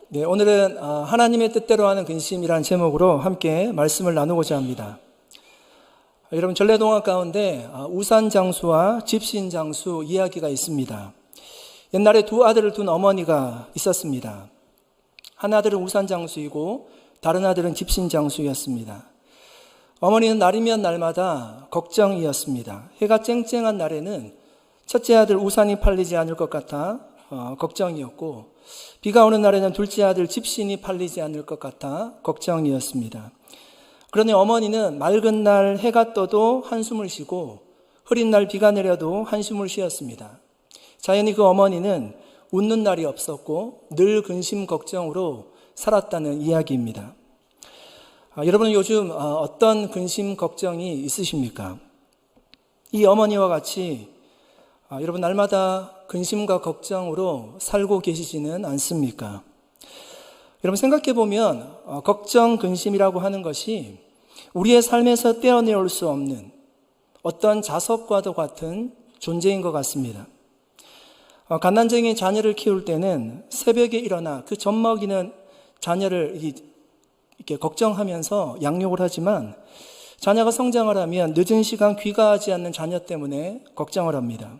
네, 오늘은 하나님의 뜻대로 하는 근심이라는 제목으로 함께 말씀을 나누고자 합니다. 여러분, 전래동화 가운데 우산장수와 집신장수 이야기가 있습니다. 옛날에 두 아들을 둔 어머니가 있었습니다. 한 아들은 우산장수이고 다른 아들은 집신장수였습니다. 어머니는 날이면 날마다 걱정이었습니다. 해가 쨍쨍한 날에는 첫째 아들 우산이 팔리지 않을 것 같아 걱정이었고, 비가 오는 날에는 둘째 아들 집신이 팔리지 않을 것 같아 걱정이었습니다. 그러니 어머니는 맑은 날 해가 떠도 한숨을 쉬고 흐린 날 비가 내려도 한숨을 쉬었습니다. 자연히 그 어머니는 웃는 날이 없었고 늘 근심 걱정으로 살았다는 이야기입니다. 여러분은 요즘 어떤 근심 걱정이 있으십니까? 이 어머니와 같이 여러분 날마다 근심과 걱정으로 살고 계시지는 않습니까? 여러분 생각해 보면 걱정, 근심이라고 하는 것이 우리의 삶에서 떼어내올 수 없는 어떤 자석과도 같은 존재인 것 같습니다. 갓난쟁이 자녀를 키울 때는 새벽에 일어나 그 젖먹이는 자녀를 이렇게 걱정하면서 양육을 하지만, 자녀가 성장을 하면 늦은 시간 귀가하지 않는 자녀 때문에 걱정을 합니다.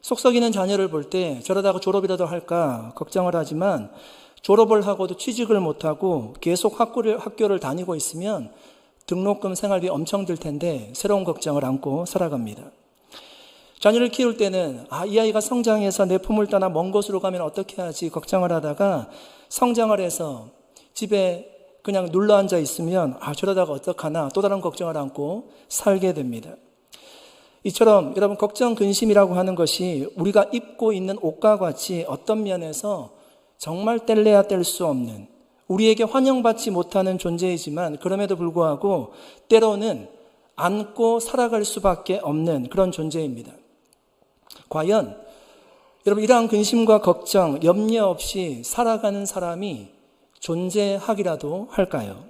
속썩이는 자녀를 볼 때 저러다가 졸업이라도 할까 걱정을 하지만, 졸업을 하고도 취직을 못하고 계속 학교를 다니고 있으면 등록금 생활비 엄청 들 텐데 새로운 걱정을 안고 살아갑니다. 자녀를 키울 때는 이 아이가 성장해서 내 품을 떠나 먼 곳으로 가면 어떻게 하지 걱정을 하다가, 성장을 해서 집에 그냥 눌러 앉아 있으면 저러다가 어떡하나 또 다른 걱정을 안고 살게 됩니다. 이처럼 여러분, 걱정, 근심이라고 하는 것이 우리가 입고 있는 옷과 같이 어떤 면에서 정말 뗄래야 뗄 수 없는, 우리에게 환영받지 못하는 존재이지만 그럼에도 불구하고 때로는 안고 살아갈 수밖에 없는 그런 존재입니다. 과연 여러분, 이러한 근심과 걱정, 염려 없이 살아가는 사람이 존재하기라도 할까요?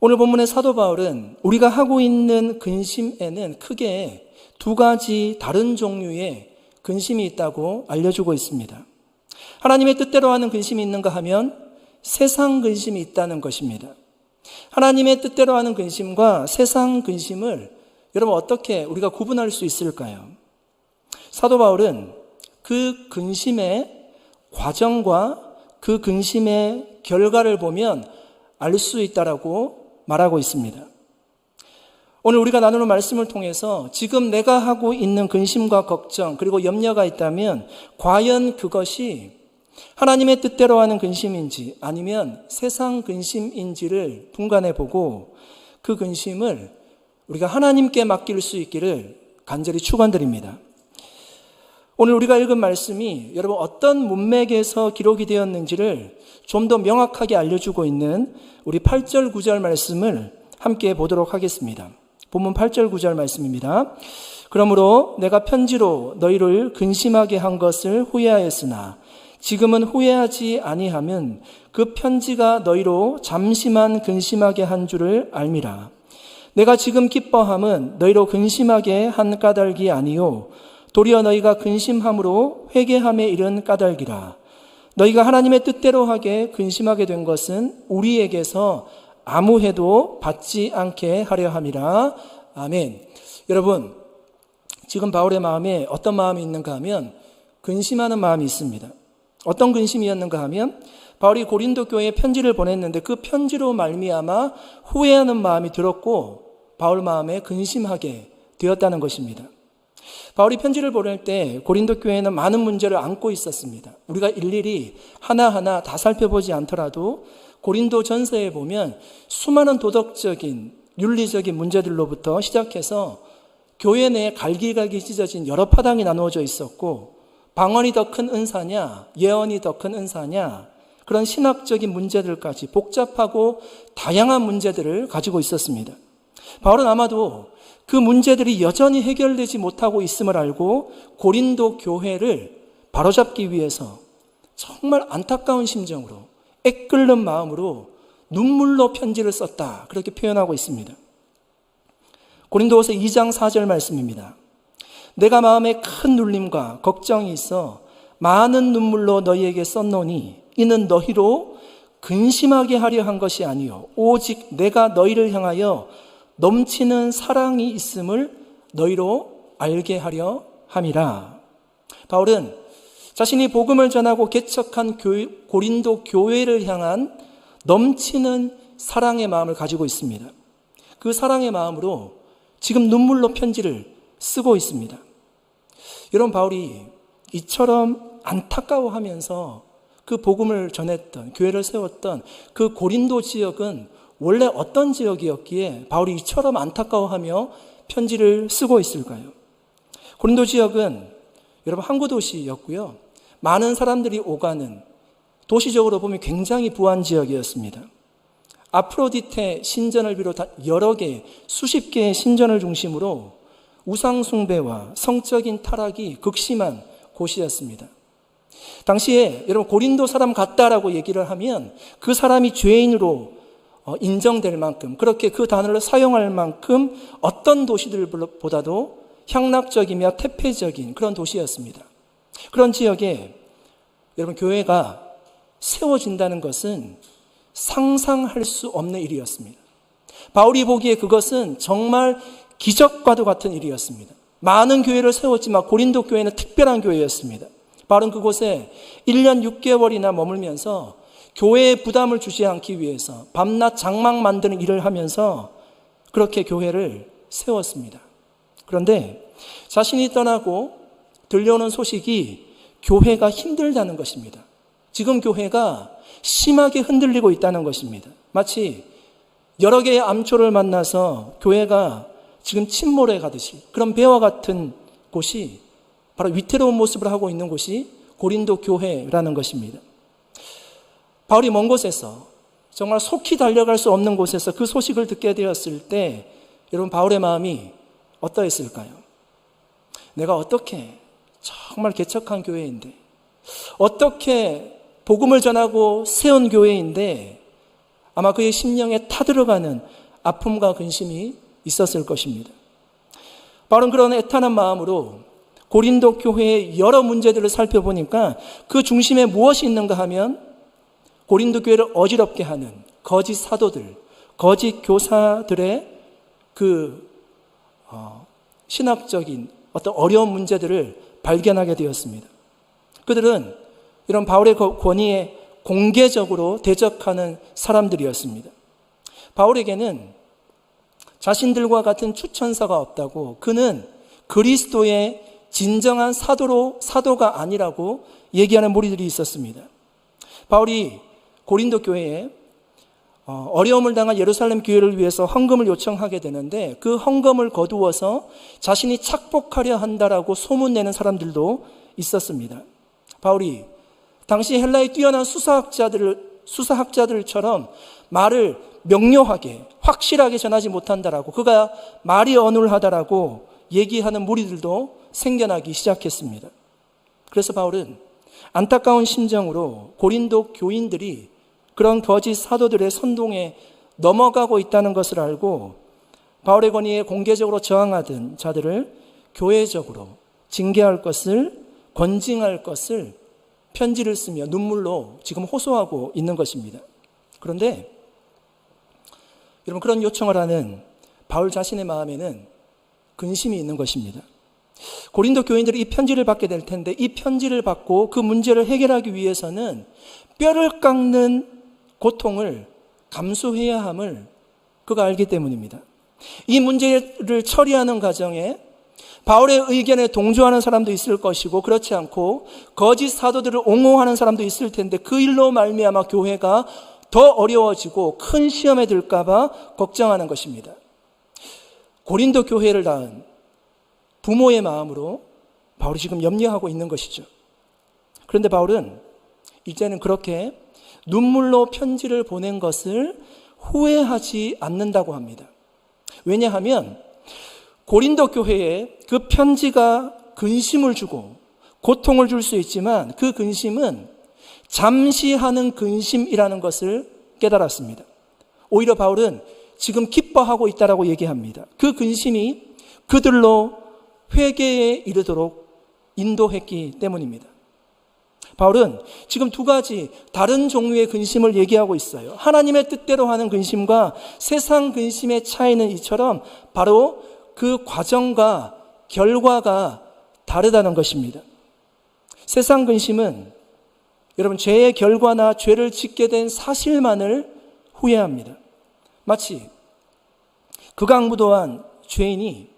오늘 본문의 사도 바울은 우리가 하고 있는 근심에는 크게 두 가지 다른 종류의 근심이 있다고 알려주고 있습니다. 하나님의 뜻대로 하는 근심이 있는가 하면 세상 근심이 있다는 것입니다. 하나님의 뜻대로 하는 근심과 세상 근심을 여러분 어떻게 우리가 구분할 수 있을까요? 사도 바울은 그 근심의 과정과 그 근심의 결과를 보면 알 수 있다라고 말하고 있습니다. 오늘 우리가 나누는 말씀을 통해서 지금 내가 하고 있는 근심과 걱정 그리고 염려가 있다면 과연 그것이 하나님의 뜻대로 하는 근심인지 아니면 세상 근심인지를 분간해 보고 그 근심을 우리가 하나님께 맡길 수 있기를 간절히 축원드립니다. 오늘 우리가 읽은 말씀이 여러분 어떤 문맥에서 기록이 되었는지를 좀 더 명확하게 알려주고 있는 우리 8절 9절 말씀을 함께 보도록 하겠습니다. 본문 8절 9절 말씀입니다. 그러므로 내가 편지로 너희를 근심하게 한 것을 후회하였으나 지금은 후회하지 아니하면 그 편지가 너희로 잠시만 근심하게 한 줄을 알미라. 내가 지금 기뻐함은 너희로 근심하게 한 까닭이 아니요 도리어 너희가 근심함으로 회개함에 이른 까닭이라. 너희가 하나님의 뜻대로 하게 근심하게 된 것은 우리에게서 아무 해도 받지 않게 하려 함이라. 아멘. 여러분, 지금 바울의 마음에 어떤 마음이 있는가 하면 근심하는 마음이 있습니다. 어떤 근심이었는가 하면 바울이 고린도 교회에 편지를 보냈는데 그 편지로 말미암아 후회하는 마음이 들었고 바울 마음에 근심하게 되었다는 것입니다. 바울이 편지를 보낼 때 고린도 교회는 많은 문제를 안고 있었습니다. 우리가 일일이 하나하나 다 살펴보지 않더라도 고린도 전서에 보면 수많은 도덕적인, 윤리적인 문제들로부터 시작해서 교회 내에 갈기갈기 찢어진 여러 파당이 나누어져 있었고, 방언이 더 큰 은사냐, 예언이 더 큰 은사냐, 그런 신학적인 문제들까지 복잡하고 다양한 문제들을 가지고 있었습니다. 바울은 아마도 그 문제들이 여전히 해결되지 못하고 있음을 알고 고린도 교회를 바로잡기 위해서 정말 안타까운 심정으로 애끓는 마음으로 눈물로 편지를 썼다, 그렇게 표현하고 있습니다. 고린도후서 2장 4절 말씀입니다. 내가 마음에 큰 눌림과 걱정이 있어 많은 눈물로 너희에게 썼노니 이는 너희로 근심하게 하려 한 것이 아니요 오직 내가 너희를 향하여 넘치는 사랑이 있음을 너희로 알게 하려 함이라. 바울은 자신이 복음을 전하고 개척한 고린도 교회를 향한 넘치는 사랑의 마음을 가지고 있습니다. 그 사랑의 마음으로 지금 눈물로 편지를 쓰고 있습니다. 여러분, 바울이 이처럼 안타까워하면서 그 복음을 전했던, 교회를 세웠던 그 고린도 지역은 원래 어떤 지역이었기에 바울이 이처럼 안타까워하며 편지를 쓰고 있을까요? 고린도 지역은 여러분 항구 도시였고요. 많은 사람들이 오가는, 도시적으로 보면 굉장히 부한 지역이었습니다. 아프로디테 신전을 비롯한 여러 개, 수십 개의 신전을 중심으로 우상 숭배와 성적인 타락이 극심한 곳이었습니다. 당시에 여러분 고린도 사람 같다라고 얘기를 하면 그 사람이 죄인으로 인정될 만큼, 그렇게 그 단어를 사용할 만큼 어떤 도시들보다도 향락적이며 태폐적인 그런 도시였습니다. 그런 지역에 여러분 교회가 세워진다는 것은 상상할 수 없는 일이었습니다. 바울이 보기에 그것은 정말 기적과도 같은 일이었습니다. 많은 교회를 세웠지만 고린도 교회는 특별한 교회였습니다. 바울은 그곳에 1년 6개월이나 머물면서 교회에 부담을 주지 않기 위해서 밤낮 장막 만드는 일을 하면서 그렇게 교회를 세웠습니다. 그런데 자신이 떠나고 들려오는 소식이 교회가 힘들다는 것입니다. 지금 교회가 심하게 흔들리고 있다는 것입니다. 마치 여러 개의 암초를 만나서 교회가 지금 침몰해 가듯이, 그런 배와 같은 곳이 바로 위태로운 모습을 하고 있는 곳이 고린도 교회라는 것입니다. 바울이 먼 곳에서, 정말 속히 달려갈 수 없는 곳에서 그 소식을 듣게 되었을 때 여러분 바울의 마음이 어떠했을까요? 내가 어떻게 정말 개척한 교회인데, 어떻게 복음을 전하고 세운 교회인데 아마 그의 심령에 타들어가는 아픔과 근심이 있었을 것입니다. 바울은 그런 애탄한 마음으로 고린도 교회의 여러 문제들을 살펴보니까 그 중심에 무엇이 있는가 하면 고린도 교회를 어지럽게 하는 거짓 사도들, 거짓 교사들의 그 신학적인 어떤 어려운 문제들을 발견하게 되었습니다. 그들은 이런 바울의 권위에 공개적으로 대적하는 사람들이었습니다. 바울에게는 자신들과 같은 추천사가 없다고, 그는 그리스도의 진정한 사도가 아니라고 얘기하는 무리들이 있었습니다. 바울이 고린도 교회에 어려움을 당한 예루살렘 교회를 위해서 헌금을 요청하게 되는데 그 헌금을 거두어서 자신이 착복하려 한다라고 소문내는 사람들도 있었습니다. 바울이 당시 헬라의 뛰어난 수사학자들처럼 말을 명료하게 확실하게 전하지 못한다라고, 그가 말이 어눌하다라고 얘기하는 무리들도 생겨나기 시작했습니다. 그래서 바울은 안타까운 심정으로 고린도 교인들이 그런 거짓 사도들의 선동에 넘어가고 있다는 것을 알고 바울의 권위에 공개적으로 저항하던 자들을 교회적으로 징계할 것을, 권징할 것을 편지를 쓰며 눈물로 지금 호소하고 있는 것입니다. 그런데 여러분, 그런 요청을 하는 바울 자신의 마음에는 근심이 있는 것입니다. 고린도 교인들이 이 편지를 받게 될 텐데 이 편지를 받고 그 문제를 해결하기 위해서는 뼈를 깎는 고통을 감수해야 함을 그가 알기 때문입니다. 이 문제를 처리하는 과정에 바울의 의견에 동조하는 사람도 있을 것이고 그렇지 않고 거짓 사도들을 옹호하는 사람도 있을 텐데 그 일로 말미암아 교회가 더 어려워지고 큰 시험에 들까 봐 걱정하는 것입니다. 고린도 교회를 낳은 부모의 마음으로 바울이 지금 염려하고 있는 것이죠. 그런데 바울은 이제는 그렇게 눈물로 편지를 보낸 것을 후회하지 않는다고 합니다. 왜냐하면 고린도 교회에 그 편지가 근심을 주고 고통을 줄 수 있지만 그 근심은 잠시 하는 근심이라는 것을 깨달았습니다. 오히려 바울은 지금 기뻐하고 있다라고 얘기합니다. 그 근심이 그들로 회개에 이르도록 인도했기 때문입니다. 바울은 지금 두 가지 다른 종류의 근심을 얘기하고 있어요. 하나님의 뜻대로 하는 근심과 세상 근심의 차이는 이처럼 바로 그 과정과 결과가 다르다는 것입니다. 세상 근심은 여러분 죄의 결과나 죄를 짓게 된 사실만을 후회합니다. 마치 극악무도한 죄인이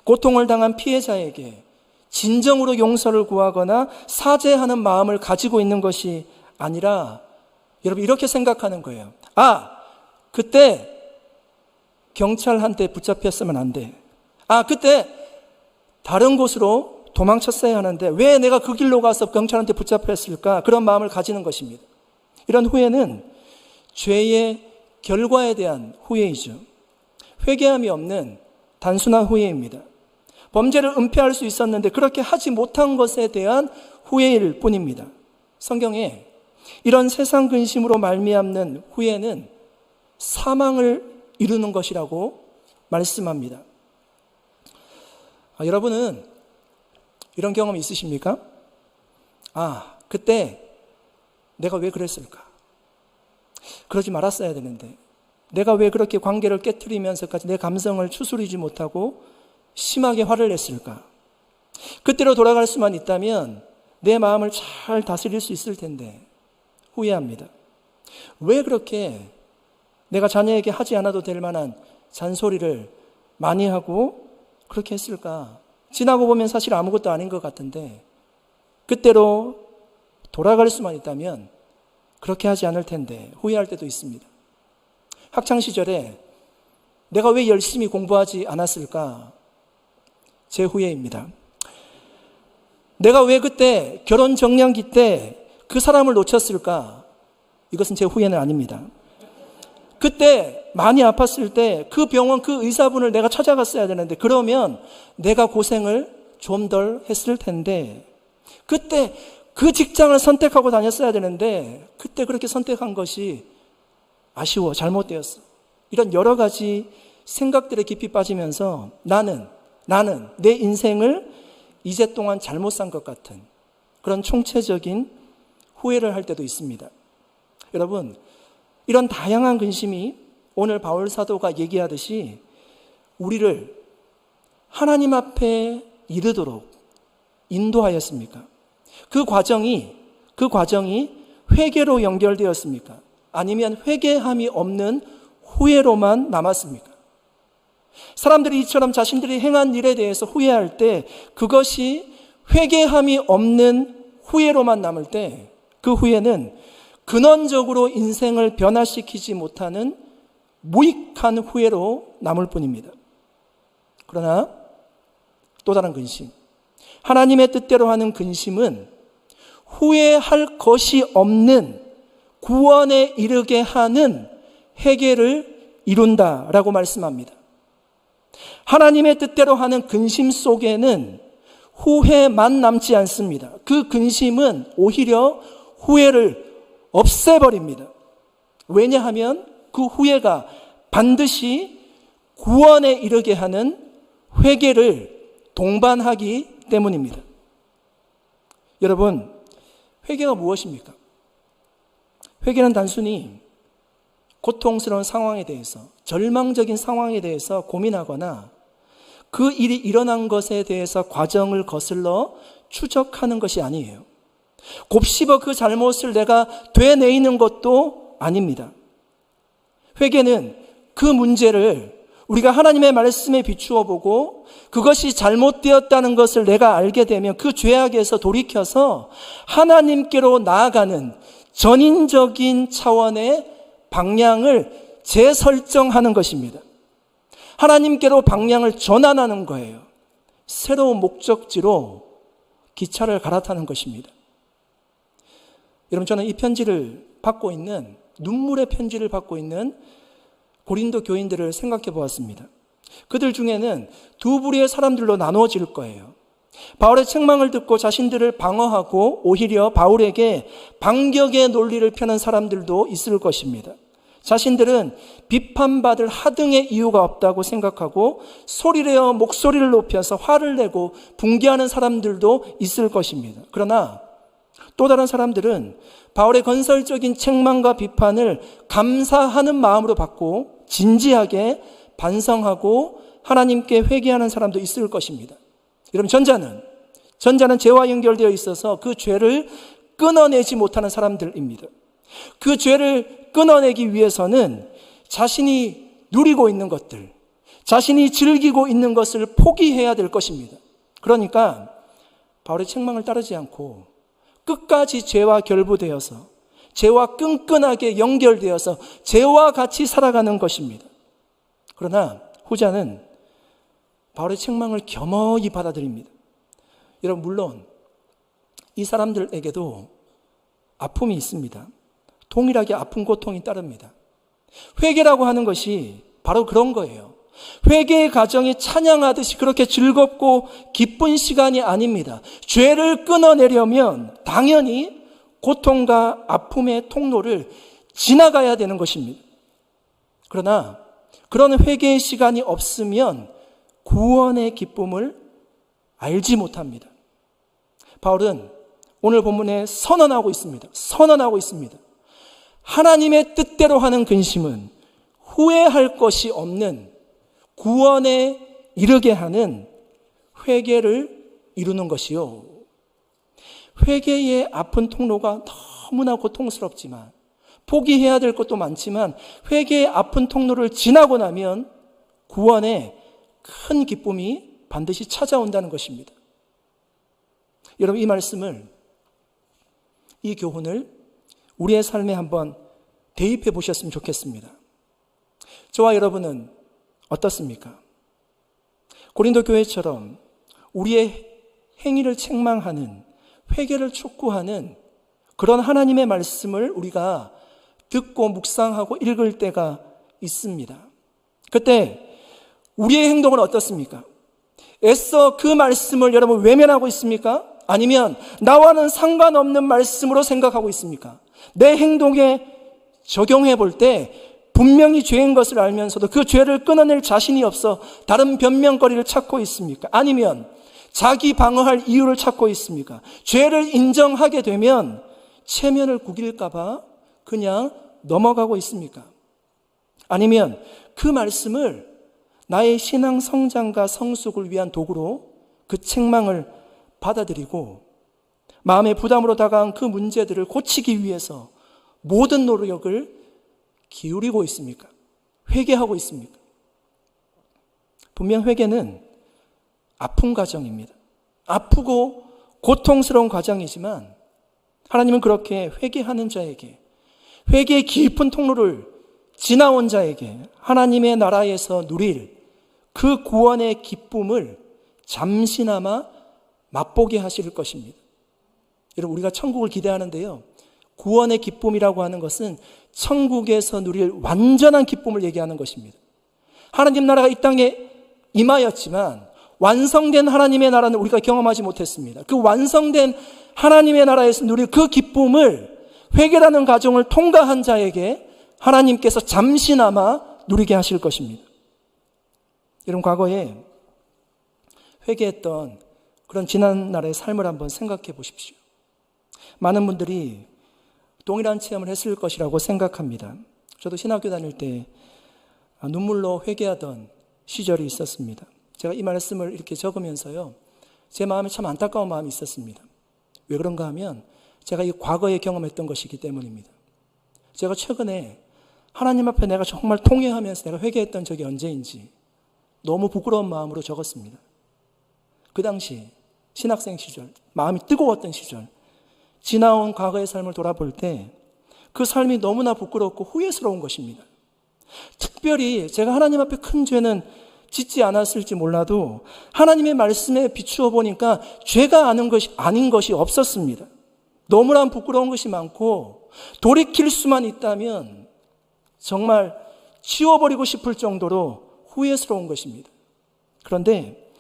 고통을 당한 피해자에게 진정으로 용서를 구하거나 사죄하는 마음을 가지고 있는 것이 아니라 여러분 이렇게 생각하는 거예요. 그때 경찰한테 붙잡혔으면 안 돼. 그때 다른 곳으로 도망쳤어야 하는데 왜 내가 그 길로 가서 경찰한테 붙잡혔을까? 그런 마음을 가지는 것입니다. 이런 후회는 죄의 결과에 대한 후회이죠. 회개함이 없는 단순한 후회입니다. 범죄를 은폐할 수 있었는데 그렇게 하지 못한 것에 대한 후회일 뿐입니다. 성경에 이런 세상 근심으로 말미암는 후회는 사망을 이루는 것이라고 말씀합니다. 여러분은 이런 경험 있으십니까? 그때 내가 왜 그랬을까? 그러지 말았어야 되는데 내가 왜 그렇게 관계를 깨트리면서까지 내 감성을 추스리지 못하고 심하게 화를 냈을까? 그때로 돌아갈 수만 있다면 내 마음을 잘 다스릴 수 있을 텐데 후회합니다. 왜 그렇게 내가 자녀에게 하지 않아도 될 만한 잔소리를 많이 하고 그렇게 했을까? 지나고 보면 사실 아무것도 아닌 것 같은데 그때로 돌아갈 수만 있다면 그렇게 하지 않을 텐데 후회할 때도 있습니다. 학창시절에 내가 왜 열심히 공부하지 않았을까? 제 후회입니다. 내가 왜 그때 결혼 정년기 때 그 사람을 놓쳤을까? 이것은 제 후회는 아닙니다. 그때 많이 아팠을 때 그 병원 그 의사분을 내가 찾아갔어야 되는데 그러면 내가 고생을 좀 덜 했을 텐데 그때 그 직장을 선택하고 다녔어야 되는데 그때 그렇게 선택한 것이 아쉬워, 잘못되었어. 이런 여러 가지 생각들에 깊이 빠지면서 나는 내 인생을 이제 동안 잘못 산 것 같은 그런 총체적인 후회를 할 때도 있습니다. 여러분, 이런 다양한 근심이 오늘 바울 사도가 얘기하듯이 우리를 하나님 앞에 이르도록 인도하였습니까? 그 과정이 회개로 연결되었습니까? 아니면 회개함이 없는 후회로만 남았습니까? 사람들이 이처럼 자신들이 행한 일에 대해서 후회할 때 그것이 회개함이 없는 후회로만 남을 때 그 후회는 근원적으로 인생을 변화시키지 못하는 무익한 후회로 남을 뿐입니다. 그러나 또 다른 근심, 하나님의 뜻대로 하는 근심은 후회할 것이 없는 구원에 이르게 하는 회개를 이룬다라고 말씀합니다. 하나님의 뜻대로 하는 근심 속에는 후회만 남지 않습니다. 그 근심은 오히려 후회를 없애버립니다. 왜냐하면 그 후회가 반드시 구원에 이르게 하는 회개를 동반하기 때문입니다. 여러분, 회개가 무엇입니까? 회개는 단순히 고통스러운 상황에 대해서, 절망적인 상황에 대해서 고민하거나 그 일이 일어난 것에 대해서 과정을 거슬러 추적하는 것이 아니에요. 곱씹어 그 잘못을 내가 되뇌이는 것도 아닙니다. 회개는 그 문제를 우리가 하나님의 말씀에 비추어 보고 그것이 잘못되었다는 것을 내가 알게 되면 그 죄악에서 돌이켜서 하나님께로 나아가는 전인적인 차원의 방향을 재설정하는 것입니다. 하나님께로 방향을 전환하는 거예요. 새로운 목적지로 기차를 갈아타는 것입니다. 여러분, 저는 이 편지를 받고 있는, 눈물의 편지를 받고 있는 고린도 교인들을 생각해 보았습니다. 그들 중에는 두 부류의 사람들로 나누어질 거예요. 바울의 책망을 듣고 자신들을 방어하고 오히려 바울에게 반격의 논리를 펴는 사람들도 있을 것입니다. 자신들은 비판받을 하등의 이유가 없다고 생각하고 소리내어 목소리를 높여서 화를 내고 붕괴하는 사람들도 있을 것입니다. 그러나 또 다른 사람들은 바울의 건설적인 책망과 비판을 감사하는 마음으로 받고 진지하게 반성하고 하나님께 회개하는 사람도 있을 것입니다. 여러분, 전자는 죄와 연결되어 있어서 그 죄를 끊어내지 못하는 사람들입니다. 그 죄를 끊어내기 위해서는 자신이 누리고 있는 것들, 자신이 즐기고 있는 것을 포기해야 될 것입니다. 그러니까 바울의 책망을 따르지 않고 끝까지 죄와 결부되어서 죄와 끈끈하게 연결되어서 죄와 같이 살아가는 것입니다. 그러나 후자는 바울의 책망을 겸허히 받아들입니다. 여러분, 물론 이 사람들에게도 아픔이 있습니다. 동일하게 아픈 고통이 따릅니다. 회개라고 하는 것이 바로 그런 거예요. 회개의 과정이 찬양하듯이 그렇게 즐겁고 기쁜 시간이 아닙니다. 죄를 끊어내려면 당연히 고통과 아픔의 통로를 지나가야 되는 것입니다. 그러나 그런 회개의 시간이 없으면 구원의 기쁨을 알지 못합니다. 바울은 오늘 본문에 선언하고 있습니다. 하나님의 뜻대로 하는 근심은 후회할 것이 없는 구원에 이르게 하는 회개를 이루는 것이요. 회개의 아픈 통로가 너무나 고통스럽지만, 포기해야 될 것도 많지만, 회개의 아픈 통로를 지나고 나면 구원의 큰 기쁨이 반드시 찾아온다는 것입니다. 여러분, 이 말씀을, 이 교훈을 우리의 삶에 한번 대입해 보셨으면 좋겠습니다. 저와 여러분은 어떻습니까? 고린도 교회처럼 우리의 행위를 책망하는, 회개를 촉구하는 그런 하나님의 말씀을 우리가 듣고 묵상하고 읽을 때가 있습니다. 그때 우리의 행동은 어떻습니까? 애써 그 말씀을 여러분 외면하고 있습니까? 아니면 나와는 상관없는 말씀으로 생각하고 있습니까? 내 행동에 적용해 볼 때 분명히 죄인 것을 알면서도 그 죄를 끊어낼 자신이 없어 다른 변명거리를 찾고 있습니까? 아니면 자기 방어할 이유를 찾고 있습니까? 죄를 인정하게 되면 체면을 구길까 봐 그냥 넘어가고 있습니까? 아니면 그 말씀을 나의 신앙 성장과 성숙을 위한 도구로 그 책망을 받아들이고 마음의 부담으로 다가온 그 문제들을 고치기 위해서 모든 노력을 기울이고 있습니까? 회개하고 있습니까? 분명 회개는 아픈 과정입니다. 아프고 고통스러운 과정이지만 하나님은 그렇게 회개하는 자에게, 회개의 깊은 통로를 지나온 자에게 하나님의 나라에서 누릴 그 구원의 기쁨을 잠시나마 맛보게 하실 것입니다. 여러분, 우리가 천국을 기대하는데요, 구원의 기쁨이라고 하는 것은 천국에서 누릴 완전한 기쁨을 얘기하는 것입니다. 하나님 나라가 이 땅에 임하였지만 완성된 하나님의 나라는 우리가 경험하지 못했습니다. 그 완성된 하나님의 나라에서 누릴 그 기쁨을 회개라는 과정을 통과한 자에게 하나님께서 잠시나마 누리게 하실 것입니다. 여러분, 과거에 회개했던 그런 지난 날의 삶을 한번 생각해 보십시오. 많은 분들이 동일한 체험을 했을 것이라고 생각합니다. 저도 신학교 다닐 때 눈물로 회개하던 시절이 있었습니다. 제가 이 말씀을 이렇게 적으면서요, 제 마음에 참 안타까운 마음이 있었습니다. 왜 그런가 하면 제가 이 과거에 경험했던 것이기 때문입니다. 제가 최근에 하나님 앞에 내가 정말 통회하면서 내가 회개했던 적이 언제인지 너무 부끄러운 마음으로 적었습니다. 그 당시 신학생 시절, 마음이 뜨거웠던 시절, 지나온 과거의 삶을 돌아볼 때 그 삶이 너무나 부끄럽고 후회스러운 것입니다. 특별히 제가 하나님 앞에 큰 죄는 짓지 않았을지 몰라도 하나님의 말씀에 비추어 보니까 죄가 아닌 것이 없었습니다. 너무나 부끄러운 것이 많고 돌이킬 수만 있다면 정말 치워버리고 싶을 정도로 후회스러운 것입니다. 그런데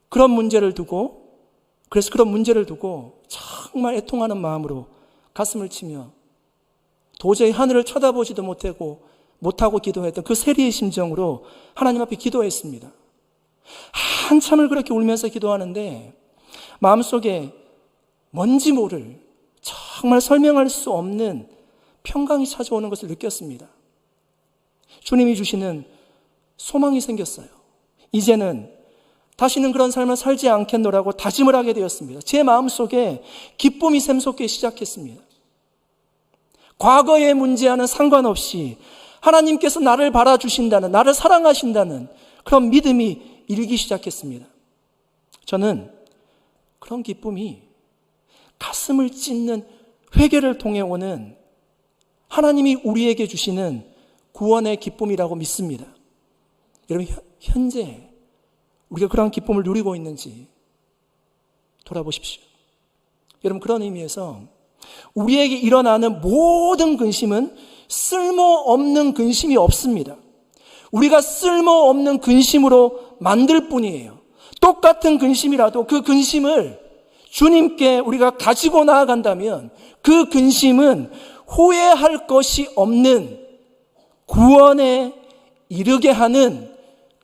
그런 문제를 두고 정말 애통하는 마음으로 가슴을 치며 도저히 하늘을 쳐다보지도 못하고 기도했던 그 세리의 심정으로 하나님 앞에 기도했습니다. 한참을 그렇게 울면서 기도하는데 마음속에 뭔지 모를 정말 설명할 수 없는 평강이 찾아오는 것을 느꼈습니다. 주님이 주시는 소망이 생겼어요. 이제는 다시는 그런 삶을 살지 않겠노라고 다짐을 하게 되었습니다. 제 마음속에 기쁨이 샘솟기 시작했습니다. 과거의 문제와는 상관없이 하나님께서 나를 바라주신다는, 나를 사랑하신다는 그런 믿음이 일기 시작했습니다. 저는 그런 기쁨이 가슴을 찢는 회개를 통해 오는 하나님이 우리에게 주시는 구원의 기쁨이라고 믿습니다. 여러분, 현재 우리가 그런 기쁨을 누리고 있는지 돌아보십시오. 여러분, 그런 의미에서 우리에게 일어나는 모든 근심은 쓸모없는 근심이 없습니다. 우리가 쓸모없는 근심으로 만들 뿐이에요. 똑같은 근심이라도 그 근심을 주님께 우리가 가지고 나아간다면 그 근심은 후회할 것이 없는 구원에 이르게 하는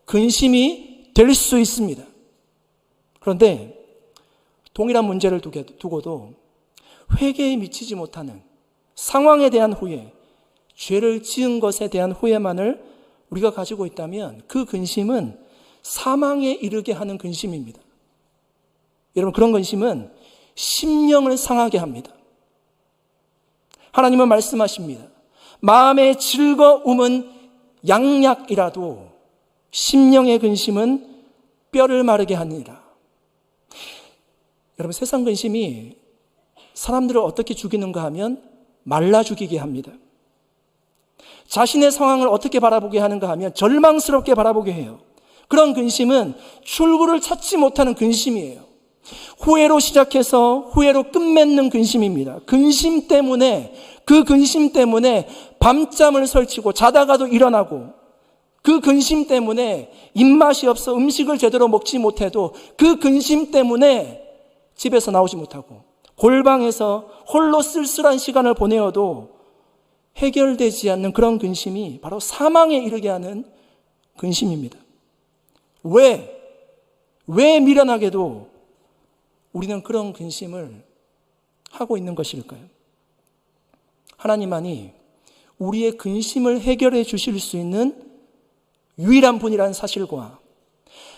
근심이 될 수 있습니다. 그런데 동일한 문제를 두고도 회개에 미치지 못하는 상황에 대한 후회, 죄를 지은 것에 대한 후회만을 우리가 가지고 있다면 그 근심은 사망에 이르게 하는 근심입니다. 여러분, 그런 근심은 심령을 상하게 합니다. 하나님은 말씀하십니다. 마음의 즐거움은 양약이라도 심령의 근심은 뼈를 마르게 하니라. 여러분, 세상 근심이 사람들을 어떻게 죽이는가 하면 말라 죽이게 합니다. 자신의 상황을 어떻게 바라보게 하는가 하면 절망스럽게 바라보게 해요. 그런 근심은 출구를 찾지 못하는 근심이에요. 후회로 시작해서 후회로 끝맺는 근심입니다. 그 근심 때문에 밤잠을 설치고 자다가도 일어나고, 그 근심 때문에 입맛이 없어 음식을 제대로 먹지 못해도 그 근심 때문에 집에서 나오지 못하고 골방에서 홀로 쓸쓸한 시간을 보내어도 해결되지 않는 그런 근심이 바로 사망에 이르게 하는 근심입니다. 왜 미련하게도 우리는 그런 근심을 하고 있는 것일까요? 하나님만이 우리의 근심을 해결해 주실 수 있는 유일한 분이라는 사실과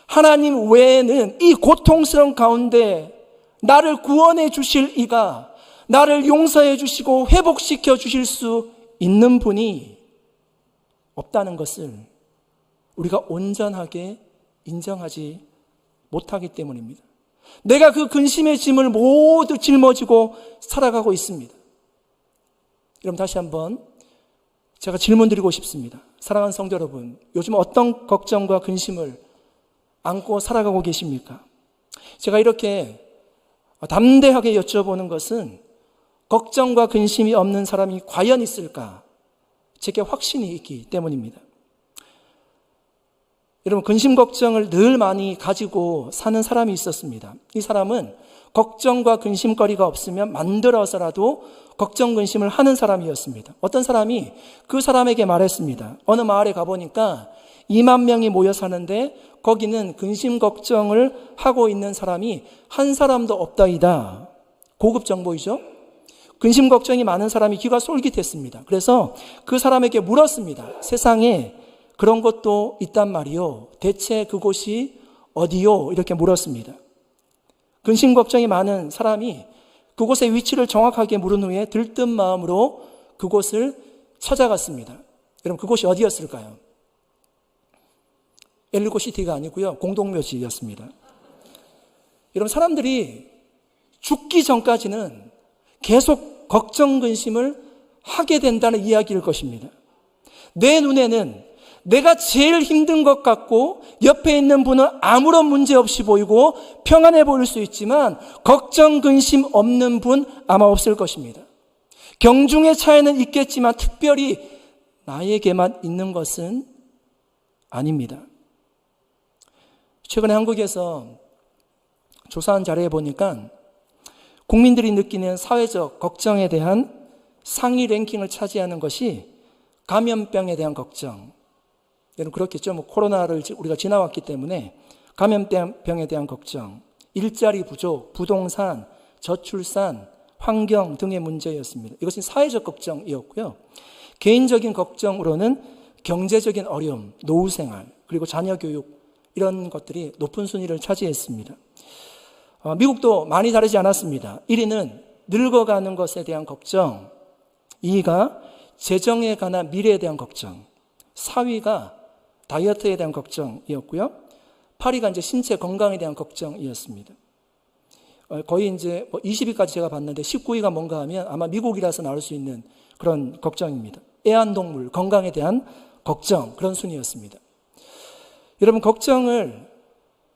하나님 외에는 이 고통스러운 가운데 나를 구원해 주실 이가 나를 용서해 주시고 회복시켜 주실 수 있는 분이 없다는 것을 우리가 온전하게 인정하지 못하기 때문입니다. 내가 그 근심의 짐을 모두 짊어지고 살아가고 있습니다. 여러분, 다시 한번 제가 질문 드리고 싶습니다. 사랑하는 성도 여러분, 요즘 어떤 걱정과 근심을 안고 살아가고 계십니까? 제가 이렇게 담대하게 여쭤보는 것은 걱정과 근심이 없는 사람이 과연 있을까? 제게 확신이 있기 때문입니다. 여러분, 근심 걱정을 늘 많이 가지고 사는 사람이 있었습니다. 이 사람은 걱정과 근심거리가 없으면 만들어서라도 걱정 근심을 하는 사람이었습니다. 어떤 사람이 그 사람에게 말했습니다. 어느 마을에 가보니까 2만 명이 모여 사는데 거기는 근심 걱정을 하고 있는 사람이 한 사람도 없다이다. 고급 정보이죠? 근심 걱정이 많은 사람이 귀가 솔깃했습니다. 그래서 그 사람에게 물었습니다. 세상에 그런 것도 있단 말이요. 대체 그곳이 어디요? 이렇게 물었습니다. 근심 걱정이 많은 사람이 그곳의 위치를 정확하게 물은 후에 들뜬 마음으로 그곳을 찾아갔습니다. 여러분, 그곳이 어디였을까요? 엘리고시티가 아니고요, 공동묘지였습니다. 여러분, 사람들이 죽기 전까지는 계속 걱정 근심을 하게 된다는 이야기일 것입니다. 내 눈에는 내가 제일 힘든 것 같고 옆에 있는 분은 아무런 문제 없이 보이고 평안해 보일 수 있지만 걱정 근심 없는 분 아마 없을 것입니다. 경중의 차이는 있겠지만 특별히 나에게만 있는 것은 아닙니다. 최근에 한국에서 조사한 자료에 보니까 국민들이 느끼는 사회적 걱정에 대한 상위 랭킹을 차지하는 것이 감염병에 대한 걱정. 여러분, 그렇겠죠. 코로나를 우리가 지나왔기 때문에 감염병에 대한 걱정, 일자리 부족, 부동산, 저출산, 환경 등의 문제였습니다. 이것은 사회적 걱정이었고요. 개인적인 걱정으로는 경제적인 어려움, 노후 생활, 그리고 자녀 교육 이런 것들이 높은 순위를 차지했습니다. 미국도 많이 다르지 않았습니다. 1위는 늙어가는 것에 대한 걱정, 2위가 재정에 관한 미래에 대한 걱정, 4위가 다이어트에 대한 걱정이었고요. 8위가 이제 신체 건강에 대한 걱정이었습니다. 거의 이제 20위까지 제가 봤는데 19위가 뭔가 하면 아마 미국이라서 나올 수 있는 그런 걱정입니다. 애완동물 건강에 대한 걱정, 그런 순위였습니다. 여러분, 걱정을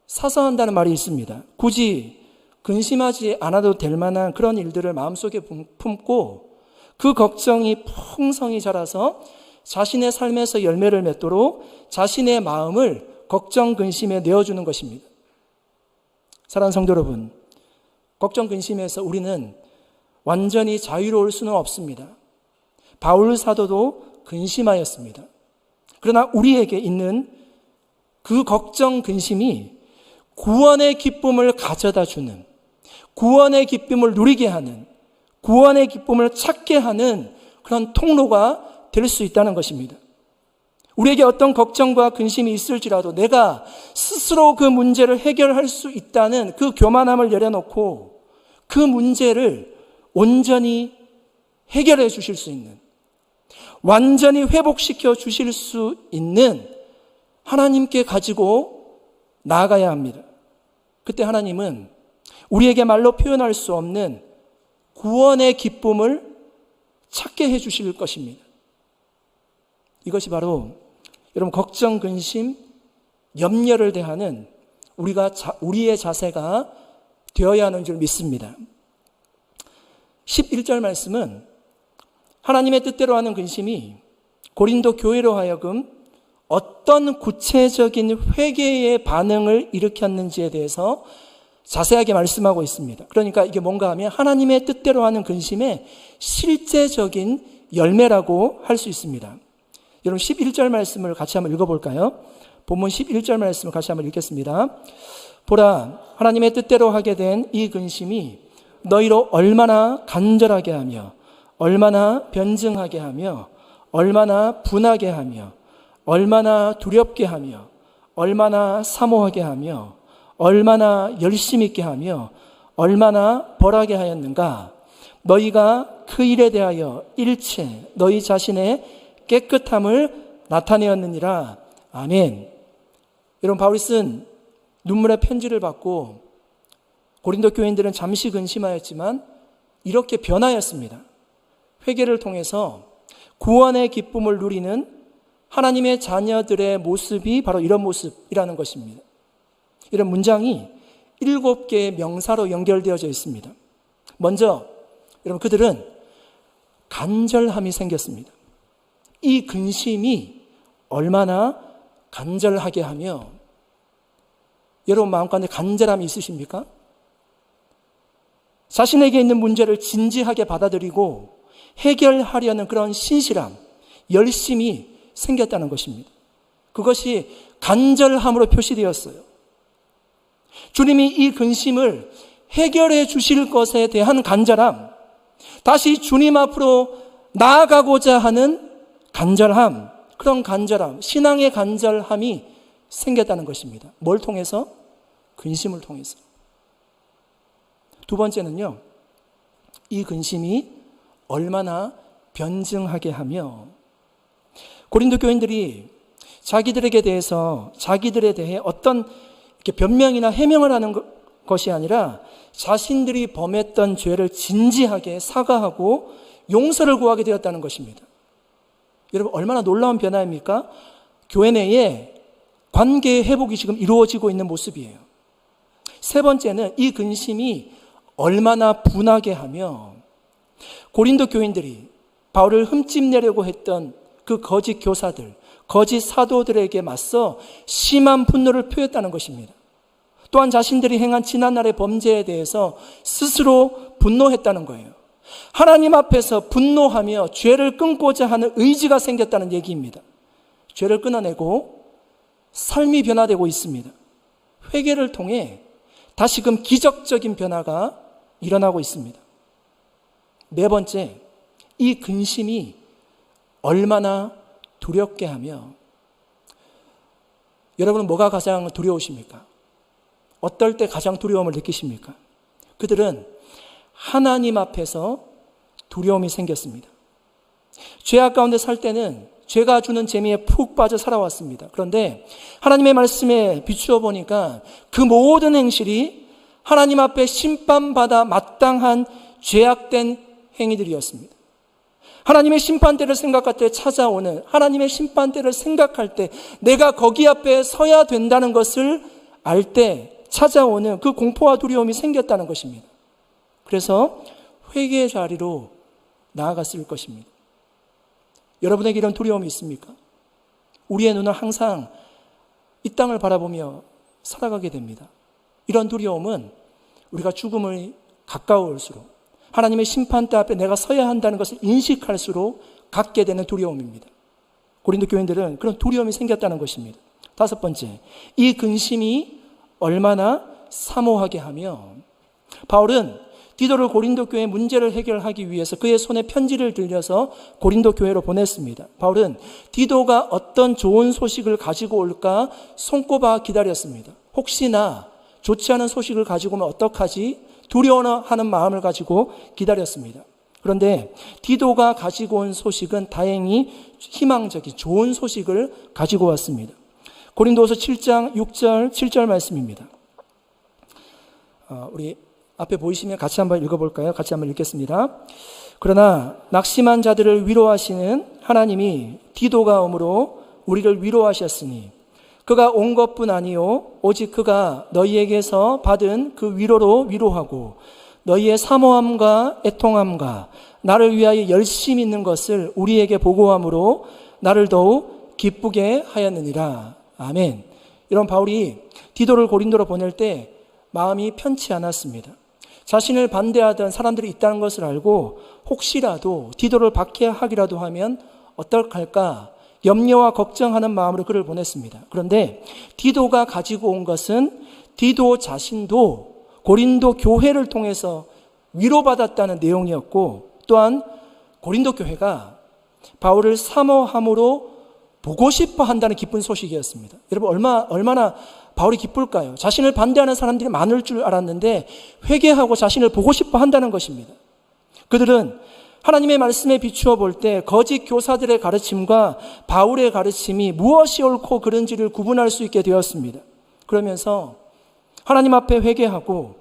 사서 한다는 말이 있습니다. 굳이 근심하지 않아도 될 만한 그런 일들을 마음속에 품고 그 걱정이 풍성히 자라서 자신의 삶에서 열매를 맺도록 자신의 마음을 걱정, 근심에 내어주는 것입니다. 사랑하는 성도 여러분, 걱정, 근심에서 우리는 완전히 자유로울 수는 없습니다. 바울 사도도 근심하였습니다. 그러나 우리에게 있는 그 걱정, 근심이 구원의 기쁨을 가져다 주는, 구원의 기쁨을 누리게 하는, 구원의 기쁨을 찾게 하는 그런 통로가 될 수 있다는 것입니다. 우리에게 어떤 걱정과 근심이 있을지라도 내가 스스로 그 문제를 해결할 수 있다는 그 교만함을 내려놓고 그 문제를 온전히 해결해 주실 수 있는, 완전히 회복시켜 주실 수 있는 하나님께 가지고 나아가야 합니다. 그때 하나님은 우리에게 말로 표현할 수 없는 구원의 기쁨을 찾게 해 주실 것입니다. 이것이 바로 여러분 걱정, 근심, 염려를 대하는 우리의 자세가 되어야 하는 줄 믿습니다. 11절 말씀은 하나님의 뜻대로 하는 근심이 고린도 교회로 하여금 어떤 구체적인 회개의 반응을 일으켰는지에 대해서 자세하게 말씀하고 있습니다. 그러니까 이게 뭔가 하면 하나님의 뜻대로 하는 근심의 실제적인 열매라고 할 수 있습니다. 여러분 11절 말씀을 같이 한번 읽어볼까요? 본문 11절 말씀을 같이 한번 읽겠습니다. 보라, 하나님의 뜻대로 하게 된 이 근심이 너희로 얼마나 간절하게 하며 얼마나 변증하게 하며 얼마나 분하게 하며 얼마나 두렵게 하며 얼마나 사모하게 하며 얼마나 열심 있게 하며 얼마나 벌하게 하였는가. 너희가 그 일에 대하여 일체 너희 자신의 깨끗함을 나타내었느니라. 아멘. 여러분, 바울이 쓴 눈물의 편지를 받고 고린도 교인들은 잠시 근심하였지만 이렇게 변하였습니다. 회개를 통해서 구원의 기쁨을 누리는 하나님의 자녀들의 모습이 바로 이런 모습이라는 것입니다. 이런 문장이 7개의 명사로 연결되어져 있습니다. 먼저 여러분, 그들은 간절함이 생겼습니다. 이 근심이 얼마나 간절하게 하며, 여러분 마음 가운데 간절함이 있으십니까? 자신에게 있는 문제를 진지하게 받아들이고 해결하려는 그런 신실함, 열심이 생겼다는 것입니다. 그것이 간절함으로 표시되었어요. 주님이 이 근심을 해결해 주실 것에 대한 간절함, 다시 주님 앞으로 나아가고자 하는 간절함, 그런 간절함, 신앙의 간절함이 생겼다는 것입니다. 뭘 통해서? 근심을 통해서. 두 번째는요, 이 근심이 얼마나 변증하게 하며, 고린도 교인들이 자기들에 대해 어떤 이렇게 변명이나 해명을 하는 것이 아니라 자신들이 범했던 죄를 진지하게 사과하고 용서를 구하게 되었다는 것입니다. 여러분, 얼마나 놀라운 변화입니까? 교회 내에 관계의 회복이 지금 이루어지고 있는 모습이에요. 세 번째는 이 근심이 얼마나 분하게 하며, 고린도 교인들이 바울을 흠집내려고 했던 그 거짓 교사들, 거짓 사도들에게 맞서 심한 분노를 표했다는 것입니다. 또한 자신들이 행한 지난날의 범죄에 대해서 스스로 분노했다는 거예요. 하나님 앞에서 분노하며 죄를 끊고자 하는 의지가 생겼다는 얘기입니다. 죄를 끊어내고 삶이 변화되고 있습니다. 회개를 통해 다시금 기적적인 변화가 일어나고 있습니다. 네 번째, 이 근심이 얼마나 두렵게 하며, 여러분은 뭐가 가장 두려우십니까? 어떨 때 가장 두려움을 느끼십니까? 그들은 하나님 앞에서 두려움이 생겼습니다. 죄악 가운데 살 때는 죄가 주는 재미에 푹 빠져 살아왔습니다. 그런데 하나님의 말씀에 비추어 보니까 그 모든 행실이 하나님 앞에 심판받아 마땅한 죄악된 행위들이었습니다. 하나님의 심판대를 생각할 때 찾아오는, 하나님의 심판대를 생각할 때 내가 거기 앞에 서야 된다는 것을 알 때 찾아오는 그 공포와 두려움이 생겼다는 것입니다. 그래서 회개의 자리로 나아갔을 것입니다. 여러분에게 이런 두려움이 있습니까? 우리의 눈은 항상 이 땅을 바라보며 살아가게 됩니다. 이런 두려움은 우리가 죽음을 가까울수록, 하나님의 심판대 앞에 내가 서야 한다는 것을 인식할수록 갖게 되는 두려움입니다. 고린도 교인들은 그런 두려움이 생겼다는 것입니다. 다섯 번째, 이 근심이 얼마나 사모하게 하며, 바울은 디도를 고린도 교회의 문제를 해결하기 위해서 그의 손에 편지를 들려서 고린도 교회로 보냈습니다. 바울은 디도가 어떤 좋은 소식을 가지고 올까 손꼽아 기다렸습니다. 혹시나 좋지 않은 소식을 가지고 오면 어떡하지? 두려워하는 마음을 가지고 기다렸습니다. 그런데 디도가 가지고 온 소식은 다행히 희망적인 좋은 소식을 가지고 왔습니다. 고린도후서 7장 6절 7절 말씀입니다. 우리 앞에 보이시면 같이 한번 읽어볼까요? 같이 한번 읽겠습니다. 그러나 낙심한 자들을 위로하시는 하나님이 디도가 오므로 우리를 위로하셨으니 그가 온 것뿐 아니요 오직 그가 너희에게서 받은 그 위로로 위로하고 너희의 사모함과 애통함과 나를 위하여 열심히 있는 것을 우리에게 보고함으로 나를 더욱 기쁘게 하였느니라. 아멘. 이런 바울이 디도를 고린도로 보낼 때 마음이 편치 않았습니다. 자신을 반대하던 사람들이 있다는 것을 알고 혹시라도 디도를 박해하기라도 하면 어떨까 염려와 걱정하는 마음으로 그를 보냈습니다. 그런데 디도가 가지고 온 것은 디도 자신도 고린도 교회를 통해서 위로받았다는 내용이었고, 또한 고린도 교회가 바울을 사모함으로 보고 싶어 한다는 기쁜 소식이었습니다. 여러분, 얼마나 바울이 기쁠까요? 자신을 반대하는 사람들이 많을 줄 알았는데 회개하고 자신을 보고 싶어 한다는 것입니다. 그들은 하나님의 말씀에 비추어 볼 때 거짓 교사들의 가르침과 바울의 가르침이 무엇이 옳고 그른지를 구분할 수 있게 되었습니다. 그러면서 하나님 앞에 회개하고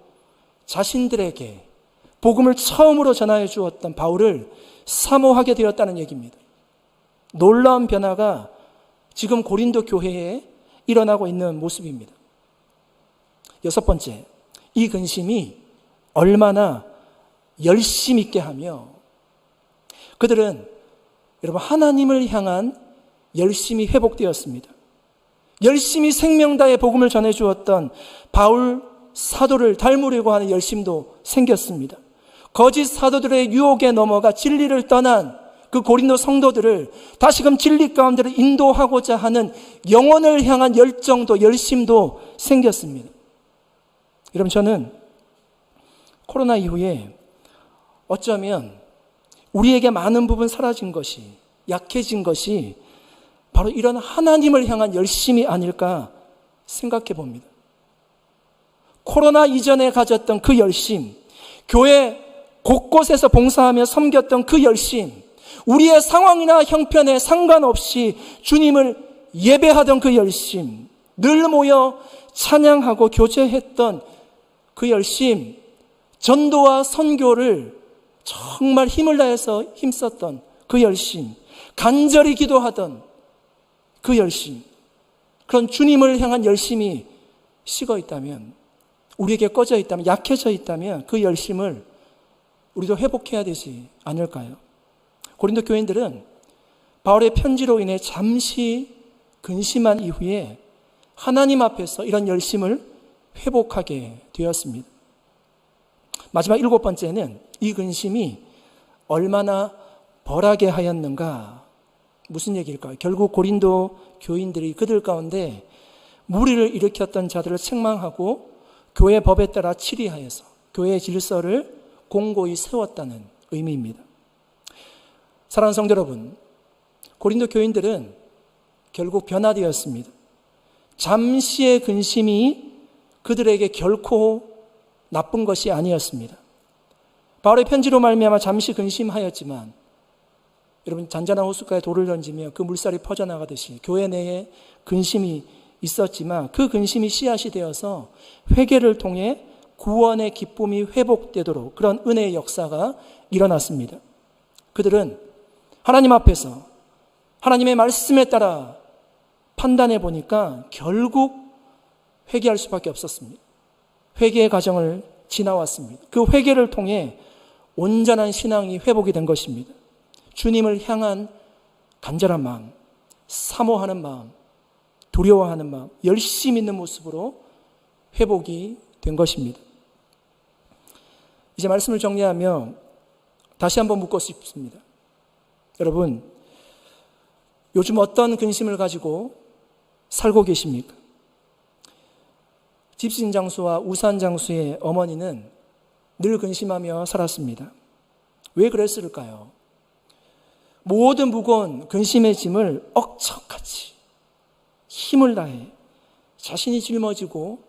자신들에게 복음을 처음으로 전하여 주었던 바울을 사모하게 되었다는 얘기입니다. 놀라운 변화가 지금 고린도 교회에 일어나고 있는 모습입니다. 여섯 번째, 이 근심이 얼마나 열심 있게 하며, 그들은 여러분 하나님을 향한 열심이 회복되었습니다. 열심히 생명 다해 복음을 전해 주었던 바울 사도를 닮으려고 하는 열심도 생겼습니다. 거짓 사도들의 유혹에 넘어가 진리를 떠난 그 고린도 성도들을 다시금 진리 가운데로 인도하고자 하는 영혼을 향한 열정도 열심도 생겼습니다. 여러분, 저는 코로나 이후에 어쩌면 우리에게 많은 부분 사라진 것이, 약해진 것이 바로 이런 하나님을 향한 열심이 아닐까 생각해 봅니다. 코로나 이전에 가졌던 그 열심, 교회 곳곳에서 봉사하며 섬겼던 그 열심, 우리의 상황이나 형편에 상관없이 주님을 예배하던 그 열심, 늘 모여 찬양하고 교제했던 그 열심, 전도와 선교를 정말 힘을 다해서 힘썼던 그 열심, 간절히 기도하던 그 열심, 그런 주님을 향한 열심이 식어 있다면, 우리에게 꺼져 있다면, 약해져 있다면 그 열심을 우리도 회복해야 되지 않을까요? 고린도 교인들은 바울의 편지로 인해 잠시 근심한 이후에 하나님 앞에서 이런 열심을 회복하게 되었습니다. 마지막 일곱 번째는 이 근심이 얼마나 벌하게 하였는가. 무슨 얘기일까요? 결국 고린도 교인들이 그들 가운데 무리를 일으켰던 자들을 책망하고 교회 법에 따라 치리하여서 교회의 질서를 공고히 세웠다는 의미입니다. 사랑하는 성도 여러분, 고린도 교인들은 결국 변화되었습니다. 잠시의 근심이 그들에게 결코 나쁜 것이 아니었습니다. 바울의 편지로 말미암아 잠시 근심하였지만, 여러분 잔잔한 호숫가에 돌을 던지며 그 물살이 퍼져나가듯이 교회 내에 근심이 있었지만 그 근심이 씨앗이 되어서 회개를 통해 구원의 기쁨이 회복되도록 그런 은혜의 역사가 일어났습니다. 그들은 하나님 앞에서 하나님의 말씀에 따라 판단해 보니까 결국 회개할 수밖에 없었습니다. 회개의 과정을 지나왔습니다. 그 회개를 통해 온전한 신앙이 회복이 된 것입니다. 주님을 향한 간절한 마음, 사모하는 마음, 두려워하는 마음, 열심히 있는 모습으로 회복이 된 것입니다. 이제 말씀을 정리하며 다시 한번 묻고 싶습니다. 여러분, 요즘 어떤 근심을 가지고 살고 계십니까? 집신장수와 우산장수의 어머니는 늘 근심하며 살았습니다. 왜 그랬을까요? 모든 무거운 근심의 짐을 억척같이 힘을 다해 자신이 짊어지고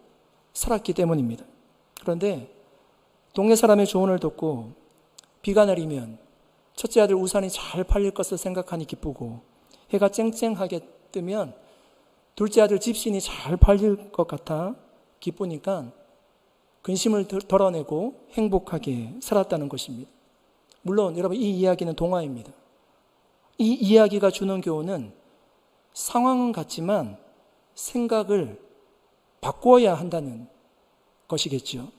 살았기 때문입니다. 그런데 동네 사람의 조언을 듣고 비가 내리면 첫째 아들 우산이 잘 팔릴 것을 생각하니 기쁘고, 해가 쨍쨍하게 뜨면 둘째 아들 집신이 잘 팔릴 것 같아 기쁘니까 근심을 덜어내고 행복하게 살았다는 것입니다. 물론 여러분, 이 이야기는 동화입니다. 이 이야기가 주는 교훈은 상황은 같지만 생각을 바꾸어야 한다는 것이겠죠.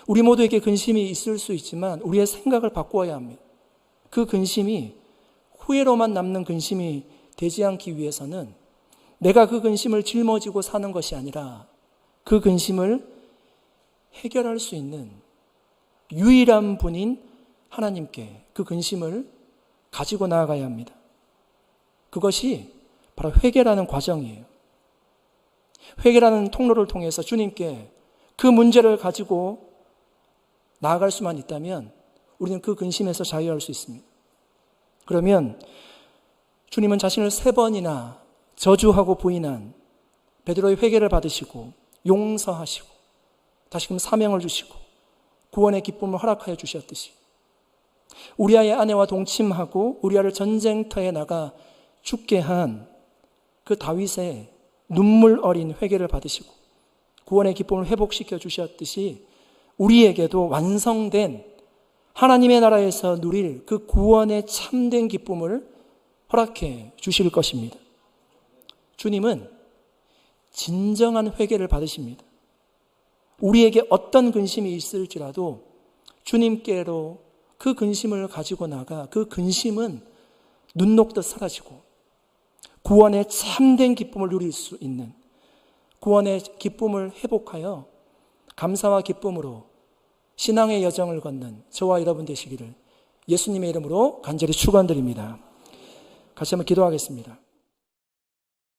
우리 모두에게 근심이 있을 수 있지만 우리의 생각을 바꾸어야 합니다. 그 근심이 후회로만 남는 근심이 되지 않기 위해서는 내가 그 근심을 짊어지고 사는 것이 아니라 그 근심을 해결할 수 있는 유일한 분인 하나님께 그 근심을 가지고 나아가야 합니다. 그것이 바로 회개라는 과정이에요. 회개라는 통로를 통해서 주님께 그 문제를 가지고 나아갈 수만 있다면 우리는 그 근심에서 자유할 수 있습니다. 그러면 주님은 자신을 3번이나 저주하고 부인한 베드로의 회개를 받으시고 용서하시고 다시금 사명을 주시고 구원의 기쁨을 허락하여 주셨듯이 우리아의 아내와 동침하고 우리아를 전쟁터에 나가 죽게 한 그 다윗의 눈물 어린 회개를 받으시고 구원의 기쁨을 회복시켜 주셨듯이 우리에게도 완성된 하나님의 나라에서 누릴 그 구원의 참된 기쁨을 허락해 주실 것입니다. 주님은 진정한 회개를 받으십니다. 우리에게 어떤 근심이 있을지라도 주님께로 그 근심을 가지고 나가 그 근심은 눈 녹듯 사라지고 구원의 참된 기쁨을 누릴 수 있는 구원의 기쁨을 회복하여 감사와 기쁨으로 신앙의 여정을 걷는 저와 여러분 되시기를 예수님의 이름으로 간절히 축원드립니다. 같이 한번 기도하겠습니다.